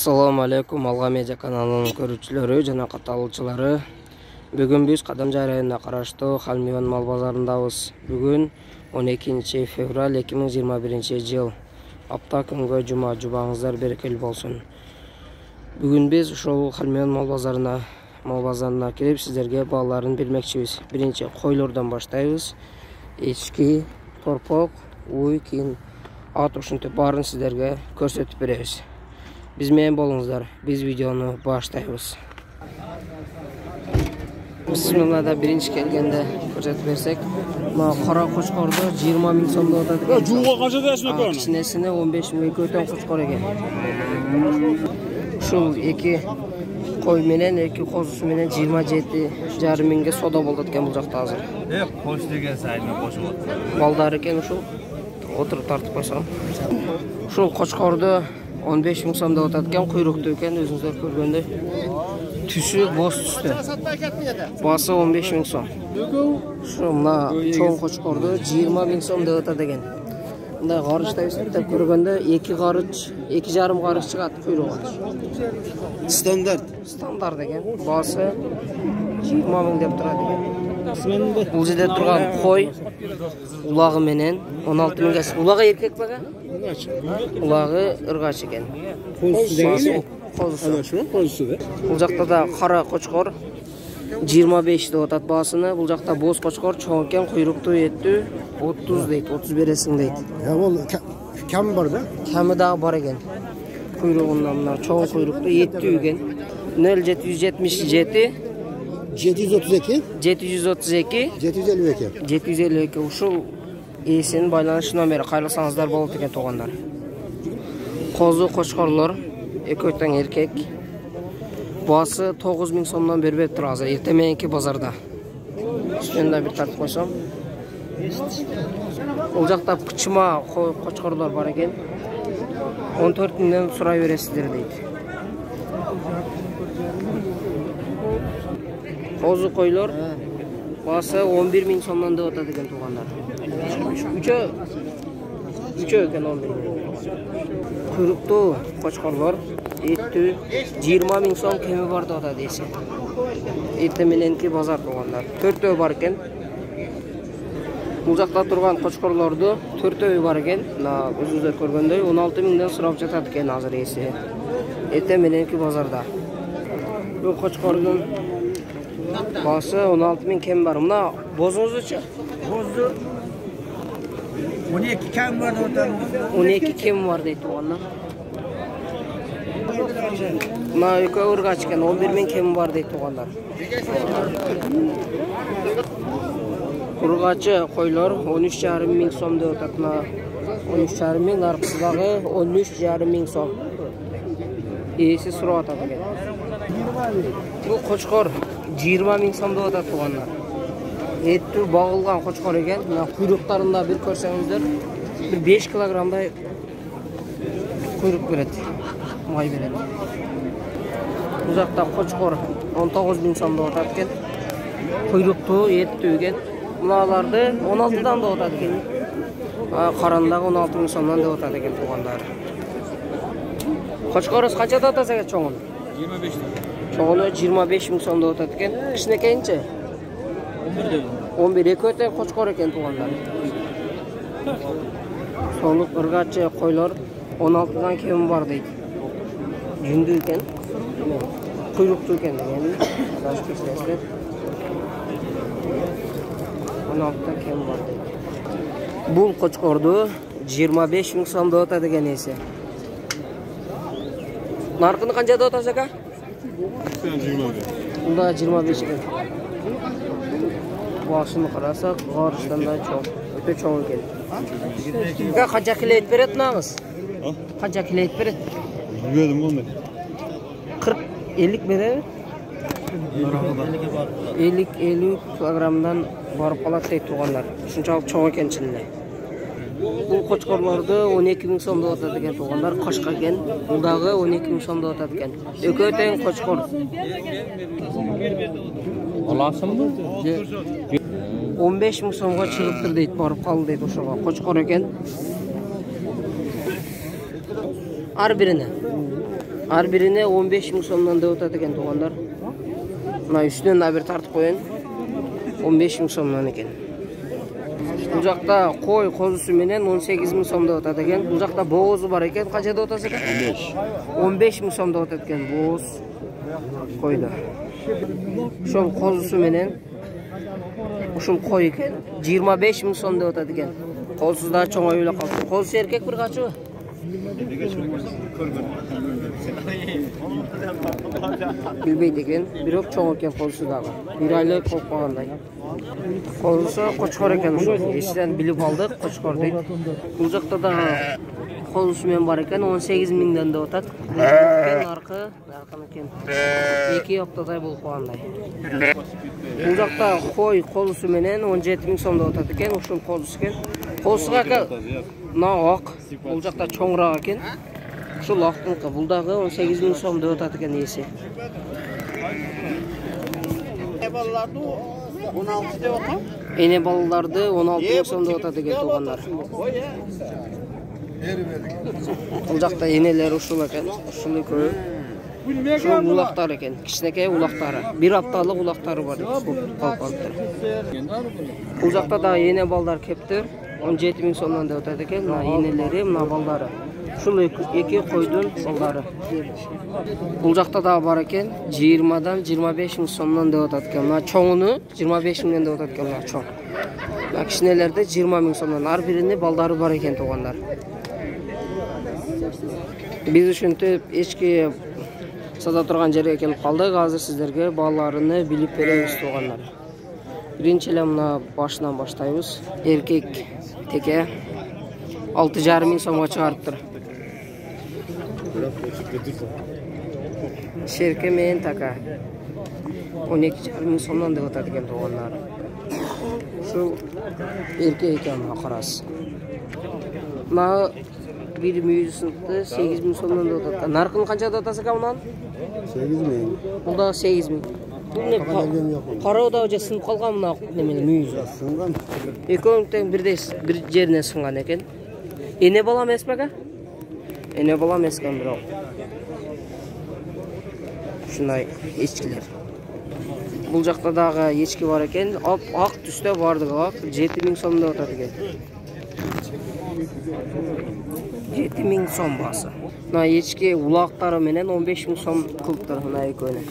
Assalamu alaikum Алга Медиа каналынын көрүүчүлөрү жана катталуучулары. Бүгүн биз Кадамжай районуна караштуу Халмиван мал базарындабыз. Бүгүн 12 февраль 2021 жыл. Апта күнгө жума, жубаңыздар берекелүү болсун. Бүгүн биз ушул Халмиван мал базарына келип сиздерге бааларын билмекчибиз. Биринчи койлордон баштайбыз. Эчки, торпок, уй, кийин ат ушинтип баарын сиздерге көрсөтүп беребиз. Biz менен болуңуздар. Biz видеону баштайбыз. Бисмиллада биринчи келгенде көрсөтүп берсек, мына кара кочкорду 20 000 сомдо атат экен. Жууга канча дайсың экен? Кичинесине 15 000 көтөн кочкор экен. Ушул эки кой менен, эки козусу менен 27,5 миңге сода болот экен бул жакта азыр. Кош деген сайына кошуп атат. Балдар экен ушул. Отуруп тартып койсом. Ушул кочкорду 15 000 сом деп атат экен, куйруктуу экен, өзүңүздөр көргөндөй. Түсү боз түстө. Басы 15 000 сом. Ушу мына чоң кочкорду 20 000 сом деп атат экен. Мындай карычтай эсептеп көргөндө 2,5 карыч чыгат куйругу. Стандарт экен. Басы 20 000 деп турат экен. Бул жерде турган кой улагы менен 16 000 улагы эркек бага? Улагы ыргач экен. Козусу. Бул жакта да кара кочкор 25 деп атат баасыны. Бул жакта боз кочкор чоң экен, куйруктуу, эттүү 30 дейт, 30 бересиң дейт. Бул кем бар да? Кеми дагы бар экен. Куйругунан мына чоң куйруктуу, эттүү экен. 0777 732 752 ушул эсинин байланыш номери, кайрылсаңыздар болот экен туугандар. Козу кочкорлор экөө тең эркек. Басы 9 000 сомдон бербеп тур азыр эртең мененки базарда. Үстүнөн да бир тартып койсом. Бул жакта пычма кочкорлор бар экен. 14 000ден сурай бересиздер дейт. Козу койлор басы 11 000 сомдон деп атат экен туугандар. Үчөө экен 11 000. Куйруктуу кочкорлор эттүү 20 000 сом кеми бар деп атат эси. Эртең мененки базар туугандар. 4төө бар экен. Бул жакта турган кочкорлорду 4төө бар экен. Мына өзүңүздөр көргөндөй 16 000ден сурап жатат экен азыр эси. Эртең мененки базарда. Бул кочкордун басы 16 000 кем бар. Мына бозуңузчу? Бозду 12 кем бар деп атат. 12 кем бар дейт туугандар. Мына экөө ыргач экен, 11 000 кем бар дейт туугандар. Ыргачы койлор 13,5 000 сом деп атат. Мына 13,5 000, наркысы дагы 13,5 000 сом. Эси сурап атат экен. Бул кочкор 20 000 сом деп атат туугандар. Эттүү багылган кочкор экен. Мына куйруктарында бир көрсөңүздөр, бир 5 килограммдай куйрук берет. Май берет. Бул жакта кочкор 19 000 сом деп атат экен. Куйруктуу, эттүү экен. Мыналарды 16дан деп атат экен. Карандагы 16 000 сомдон деп атат экен туугандар. Кочкорус канча деп атасыз экен чоңун? 25. Чоңуну 25 000 сом деп атат экен. Кичинекейинчи? 11 экөө тең кочкор экен туугандар. Сонук ыргачы койлор 16дан кем бар дейт. Жүндүү экен. Куйруктуу экен деген. Даш кечиресиз. 16дан кем бар дейт. Бул кочкорду 25 000 сом деп атат экен эси. Наркыны канча деп атасыз ака? 20. Бunda 25 экен. Башын карасак, гарыштан да чоң. Өтө чоң экен. Канча килет берет мынаңыз? Канча килет берет? Билбедим болмой. 40-50 берет? 50 килограммдан барып калат дейт туугандар. Ушунчалык чоң экен чынында. Бул кочкорлорду 12 000 сом деп атат экен туугандар, кошко экен. Бул дагы 12 000 сом деп атат экен. Экөө тең кочкор. Аласыңбы? 15 000 сомго чыгыптыр дейт, барып калды дейт ошого. Кочкор экен. Ар бирине. Ар бирине 15 000 сомдон деп атат экен туугандар. Мына үстүнөн да бир тартып коеюн. 15 000 сомдон экен. Бул жакта кой козусу менен 18 000 сом деп атат экен. Бул жакта боозу бар экен. Канча деп атасыз экен? 15 000 сом деп атат экен бооз койду. Ошол козусу менен ушул кой экен 25 000 сом деп атат экен. Козусу да чоңоюп эле калды. Козусу эркек бир качыбы? Билбейт экен, бирок чоң экен козусу дагы. 1 айлык болуп калгандай. Козусу кочкор экен ошо. Эсиден билип алдык, кочкор дейт. Бул жакта да козусу менен бар экен, 18 000ден деп атат. Арканы экен. 2 аптадай болуп калгандай. Бул жакта кой козусу менен 17 000 сом деп атат экен, ушул козус экен. Козусуга мына ак, бул жакта чоңураак экен. Ушул актынкы, бул дагы 18 000 сом деп атат экен эси. Эне балаларды 16 000 сом деп атат экен туугандар. Бул жакта энелер ушул экен, ушул экөө. Ушул улактар экен, кичинекей улактары. 1 апталык улактары бар экен. Бул жакта да эне балдар кептир, 17 000 сомдон деп атат экен. Мына энелери, мына балдары. Ушул эки койдун балдары. Бул жакта да бар экен, 20дан 25 000 сомдон деп атат экен. Мына чоңуну 25 000ден деп атат экен, мына чоң. Мына кичинелерди 20 000 сомдон. Ар биринин балдары бар экен туугандар. Биз ушинтип эчки сата турган жерге келип калдык. Азыр сиздерге балаларыны билип беребиз туугандар. Биринчи эле мына башынан баштайбыз. Эркек теке 6,5 000 сомго чыгарыптыр. Шерке менен така 12,5 000 сомдон деп атат экен туугандар. Ушул эркек экен мына карасы. Мына bir müyüzünde 8 000 сомдон деп атат. Наркын канча деп атасыз экен мунан? 8 000. Бул да 8 000. Бул не кароодо же сынып калган мына немели мүйүз. Сынған. Экөөң тең бир жерине сынган экен. Эне бала эмес бега? Эне бала эмес экен бирок. Ушундай эчкилер. Бул жакта дагы эчки бар экен. Ак түстө бардыгы ак 7 000 сом деп атат экен. 7 000 сом басы. Мына эчки улактары менен 15 000 сом кылыптыр мына экөөнү.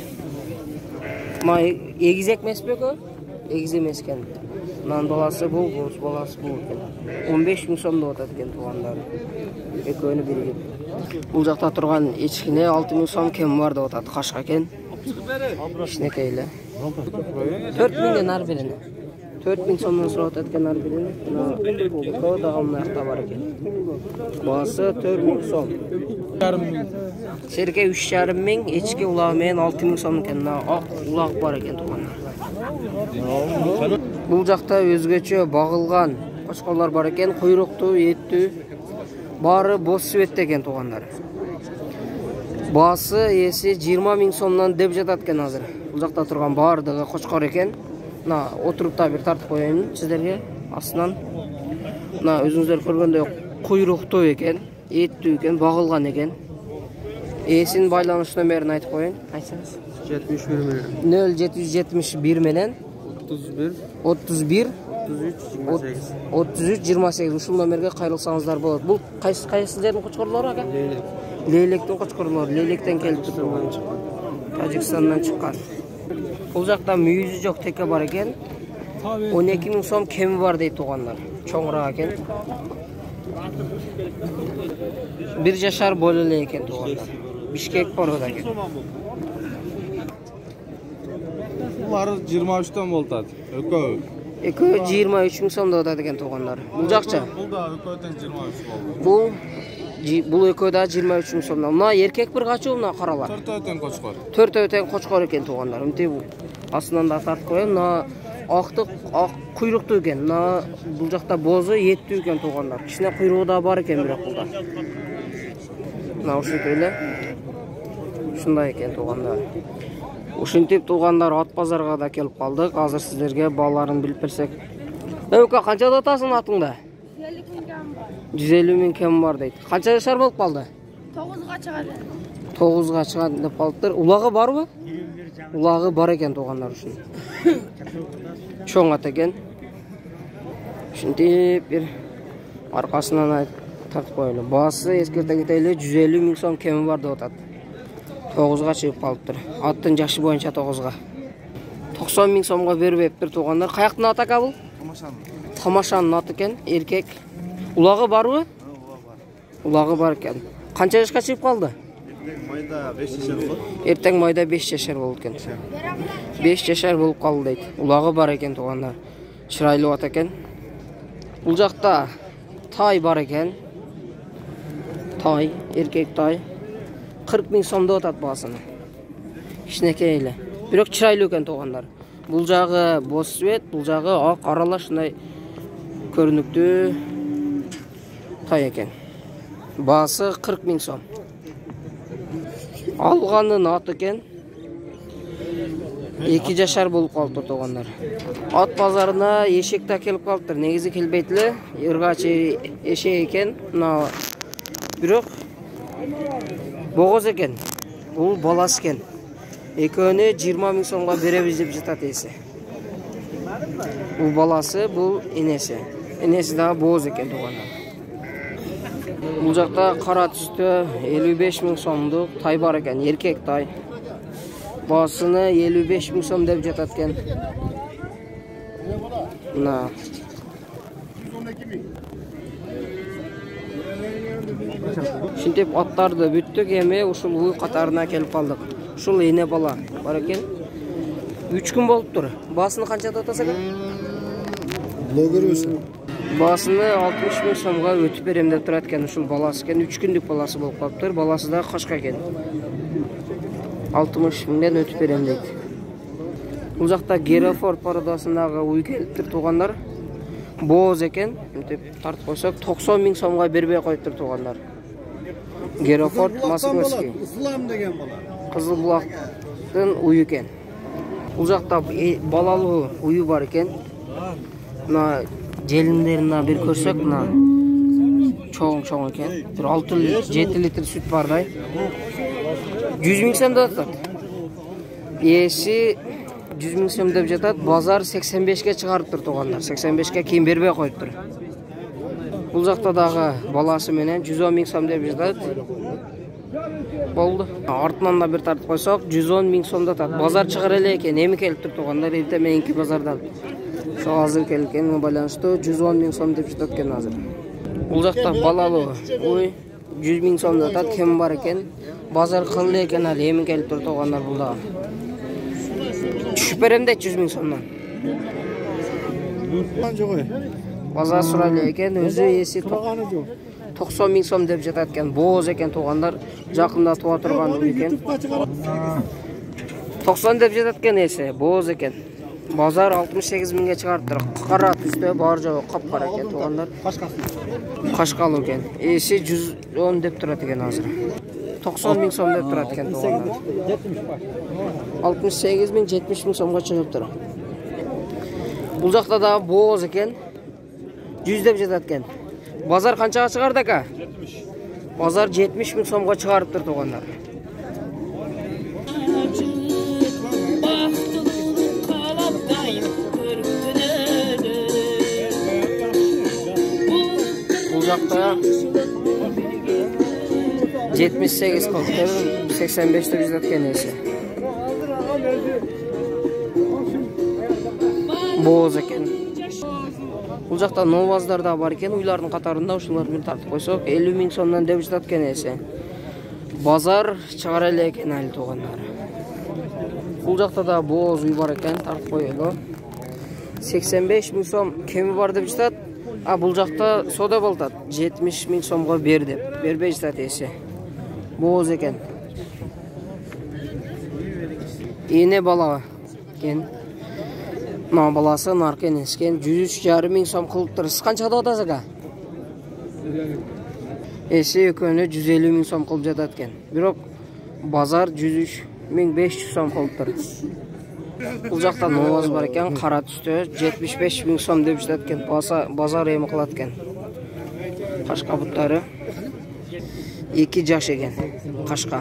Мына эгизек эмес беги? Эгиз эмес экен. Мынанын баласы бул, бул баласы бул экен. 15 000 сом деп атат экен туугандар. Экөөнү биригип. Бул жакта турган эчкине 6 000 сом кем бар деп атат, кашка экен. Кичинекей эле. 4 000ден ар бирине. 4 000 сомдон сурап атат экен ар бирине. Экөө дагы мына жакта бар экен. Басы 4 000 сом. Серке 3,5 000, эчки улагы менен 6 000 сом экен. Ак улак бар экен туугандар. Бул жакта өзгөчө багылган кочкорлор бар экен, куйруктуу, эттүү. Баары боз светте экен туугандар. Басы эси 20 000 сомдон деп жатат экен азыр. Бул жакта турган баардыгы кочкор экен. Мына отуруп да бир тартып коеюн сиздерге астынан. Мына өзүңүздөр көргөндөй куйруктуу экен, эттүү экен, багылган экен. Эсинин байланыш номерин айтып коеюн. Айтсаңыз. 0771 менен 31 33 28 ушул номерге кайрылсаңыздар болот. Бул кайсы жердин кочкорлору ака? Лейлектин кочкорлору. Лейлектен келип турган. Тажикстандан чыккан. Бул жакта мүйүзү жок теке бар экен. 12 000 сом кеми бар дейт туугандар. Чоңураак экен. 1 жашар боло эле экен туугандар. Бишкек борода экен. Булар 23дөн болтат. Экөө. Экөө 23 000 сом деп атат экен туугандар. Бул жакча. Бул да экөө тең 23 болду. Бул экөө да 23 000 сомдон. Мына эркек бир качуу, мына каралар. 4 тең кочкор. 4 тең кочкор экен туугандар. Мынтип астынан да тартып коеюн. Мына актык, ак куйруктуу экен. Мына бул жакта бозу эттүү экен туугандар. Кичине куйругу да бар экен бирок булда. Мына ушундай эле. Ушундай экен туугандар. Ушинтип туугандар ат базарга да келип калдык. Азыр сиздерге баларын билип берсек. Өкө канча деп атасың атыңда? 150 000 кем бар дейт. Канча жашар болуп калды? 9га чыгады. 9'ga çıkan деп қалыптыр. Улағы бар ба? Улағы бар екен туғандар үшін. Чоң ат екен. Шынтеп бір арқасынан тартып қойылы. Басы ескерте кетейлі 150 000 сом кемі бар деп атады. 9'ға шығып қалыптыр. Аттың жашы бойынша 9'ға. 90 000 сомға беріп туғандар. Қаяқтың аты ака бұл? Тамашаның аты екен, еркек. Улағы бар ба? Улағы бар екен. Қанша жашқа шығып қалды? Ертең майда 5 жашар болды екен. 5 жашар болып қалды дейді. Улағы бар екен туғандар. Шырайлы ат екен. Бұл жақта тай бар екен. Тай, еркек тай. 40 000 сомда отат басыны. Кішінекейлі. Бірақ чырайлы екен туғандар. Бұл жағы бос свет, бұл жағы ақ аралашындай көрінікті тай екен. Басы 40 000 сом. Алғанын аты екен. 2 жашар болып қалыптыр туғандар. Ат базарына ешекті келіп қалыптыр. Негізі келбейтілі. Ирғачы ешек екен. Бірақ боғыз екен. Бұл балас екен. Екеуіне 20 000 сомға береміз деп жатады есі. Бұл баласы, бұл енесі. Енесі дағы боғыз екен туғандар. Бұл жақта қара түсті 55 000 сомдық тай бар екен. Еркек тай. Басыны 55 000 сом деп жатады екен. Шынтеп аттарды бүттік, еме ұшыл ұй қатарына келіп қалдық. Ұшыл ене бала бар екен. 3 күн болып тұр. Басыны қанша татаса екен? Блогер өсін. Басыны 60 000 сомға өтіп берем деп тұрады екен. Ұшыл баласы екен. 3 күндік баласы болып қалып тұр. Баласы да қашқа екен. 60 000-ден өтіп берем дейді. Бұл жақта Герофорд парадасындағы ұй келіп тұр туғандар. Боз екен. Тартып қойсақ 90 000 сомға бербей қойып тұр туғандар. Герофорд Москвский. Қызылбұлақтың ұй екен. Бұл жақта балалы ұйы бар екен. Желіндеріне бір көрсек, чоң екен. 6-7 литр сүт бардай. 100 000 сом деп жатады. Есі 100 000 сом деп жатады. Базар 85-ке шығарып тұр туғандар. 85-ке кейін бербей қойып тұр. Бұл жақта дағы баласы менен 110 000 сом деп жатады. Болды. Артынан да бір тартып қойсақ 110 000 сом деп жатады. Базар шығар еле екен. Емі келіп тұр туғандар. Ерте меніңкі базардан. Сол азыр келген байланышты 110 000 сом деп жатады екен азыр. Бұл жақта балалы ой 100 000 сом деп жатады. Кем бар екен. Базар қылды екен әлі емін келіп тұр туғандар бұлда. Түшіп берем де 100 000 сомнан. Базар сұрайлы екен, өзі есі 90 000 сом деп жатады екен. Боз екен туғандар, жақында туа тұрған екен. 90 деп жатады екен есі, боз екен. Базар 68 000-ге шығарып тұр. Қара түсті бар жауы қап-қара екен туғандар. Қашқалы екен. Есі 110 деп тұрады екен азыр. 90 000 сом деп тұрады екен туғандар. 68 000, 70 000 сомға шығып тұр. Бұл жақта да боз екен. 100 деп жатады екен. Базар қаншаға шығарды ака? Базар 70 000 сомға шығарып тұр туғандар. Бұл жақта 78 қылықтыр, 85 деп жатады екен есі. Боз екен. Бұл жақта новаздар да бар екен, ұйлардың қатарында ұшылармен тартып қойсақ 50 000 сомнан деп жатады екен есі. Базар шығар әлі екен әлі туғандар. Бұл жақта да боз ұй бар екен, тартып қойылы. 85 000 сом кемі бар деп жатады. Бұл жақта сода болтады. 70 000 сомға бер деп. Бербей жатады есі. Боз екен. Ене бала екен. Баласы наркен ескен. 103,5 000 сом қылып тұр. Сіз қанша дауытасыз аға? Есі өкөні 150 000 сом қылып жатады екен. Бірақ базар 103 500 сом қылып тұр. Бұл жақта новаз бар екен, қара түсті 75 000 сом деп жатады екен. Базар емі қылады екен. Қашқа бұттары 2 жаш екен. Qaşqa.